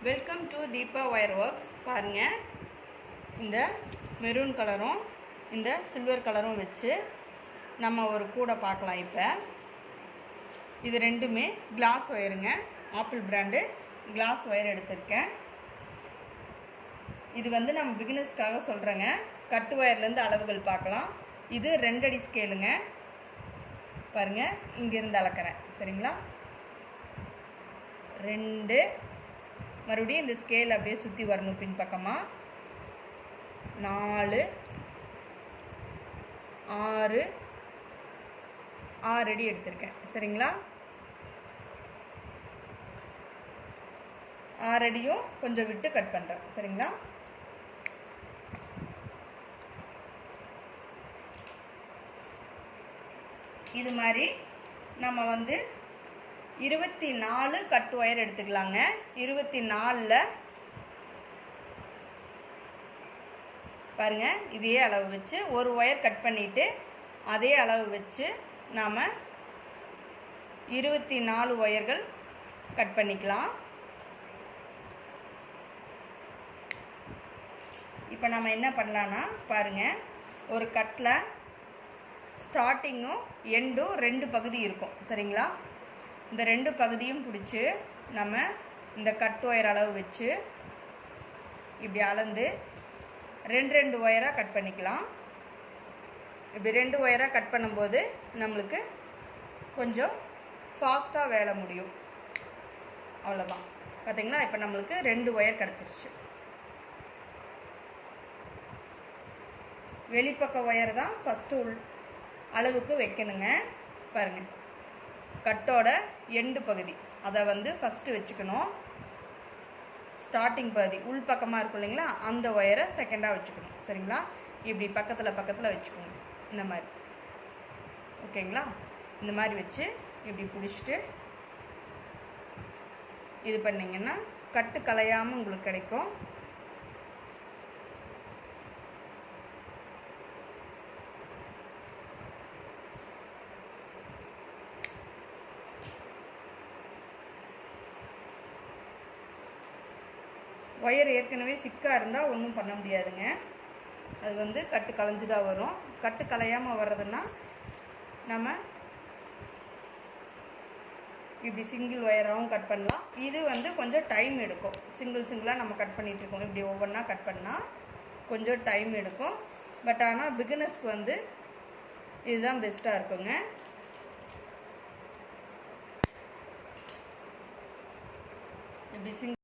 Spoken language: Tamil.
Welcome to Deepa wire works. பாருங்கள், இந்த மெரூன் கலரும் இந்த சில்வர் கலரும் வச்சு நம்ம ஒரு கூடை பார்க்கலாம். இப்போ இது ரெண்டுமே கிளாஸ் ஒயருங்க. ஆப்பிள் பிராண்டு கிளாஸ் ஒயர் எடுத்திருக்கேன். இது வந்து நம்ம பிகினர்ஸ்க்காக சொல்கிறேங்க. கட்டு ஒயர்லேருந்து அளவுகள் பார்க்கலாம். இது 2 அடி ஸ்கேலுங்க. பாருங்கள், இங்கேருந்து அளக்கிறேன். சரிங்களா? 2, மறுபடியும் இந்த ஸ்கேல் அப்படியே சுற்றி வரணும் பின்பக்கமாக. 4, 6 அடி எடுத்திருக்கேன். சரிங்களா? 6 அடியும் கொஞ்சம் விட்டு கட் பண்ணுறேன். சரிங்களா? இது மாதிரி நம்ம வந்து 24 கட் ஒயர் எடுத்துக்கலாங்க. 24ல் பாருங்கள், இதே அளவு வச்சு ஒரு ஒயர் கட் பண்ணிவிட்டு அதே அளவு வச்சு நாம் 24 ஒயர்கள் கட் பண்ணிக்கலாம். இப்போ நம்ம என்ன பண்ணலான்னா, பாருங்கள், ஒரு கட்டில் ஸ்டார்டிங்கும் எண்டும் 2 பகுதி இருக்கும். சரிங்களா? இந்த 2 பகுதியும் பிடிச்சி நம்ம இந்த கட் ஒயர் அளவு வச்சு இப்படி அளந்து 2 ஒயராக கட் பண்ணிக்கலாம். இப்படி 2 ஒயராக கட் பண்ணும்போது நம்மளுக்கு கொஞ்சம் ஃபாஸ்ட்டாக வேலை முடியும். அவ்வளோதான். பார்த்திங்களா? இப்போ நம்மளுக்கு 2 ஒயர் கிடச்சிருச்சு. வெளிப்பக்க ஒயர் தான் ஃபஸ்ட்டு அளவுக்கு வைக்கணுங்க. பாருங்கள், கட்டோட எண்டு பகுதி அதை வந்து ஃபஸ்ட்டு வச்சுக்கணும். ஸ்டார்டிங் பகுதி உள் பக்கமாக இருக்கும் இல்லைங்களா, அந்த ஒயரை செகண்டாக வச்சுக்கணும். சரிங்களா? இப்படி பக்கத்தில் வச்சுக்கணும். இந்த மாதிரி. ஓகேங்களா? இந்த மாதிரி வச்சு இப்படி பிடிச்சிட்டு இது பண்ணிங்கன்னா கட்டு கலையாமல் உங்களுக்கு கிடைக்கும். ஒயர் ஏற்கனவே சிக்காக இருந்தால் ஒன்றும் பண்ண முடியாதுங்க. அது வந்து கட்டு கலைஞ்சு தான் வரும். கட்டு கலையாமல் வர்றதுன்னா நம்ம இப்படி சிங்கிள் ஒயராகவும் கட் பண்ணலாம். இது வந்து கொஞ்சம் டைம் எடுக்கும். சிங்கிளாக நம்ம கட் பண்ணிகிட்ருக்கோம். இப்படி ஒவ்வொன்றா கட் பண்ணால் கொஞ்சம் டைம் எடுக்கும். பட் ஆனால் பிகினர்ஸ்க்கு வந்து இதுதான் பெஸ்ட்டாக இருக்குங்க. இப்படி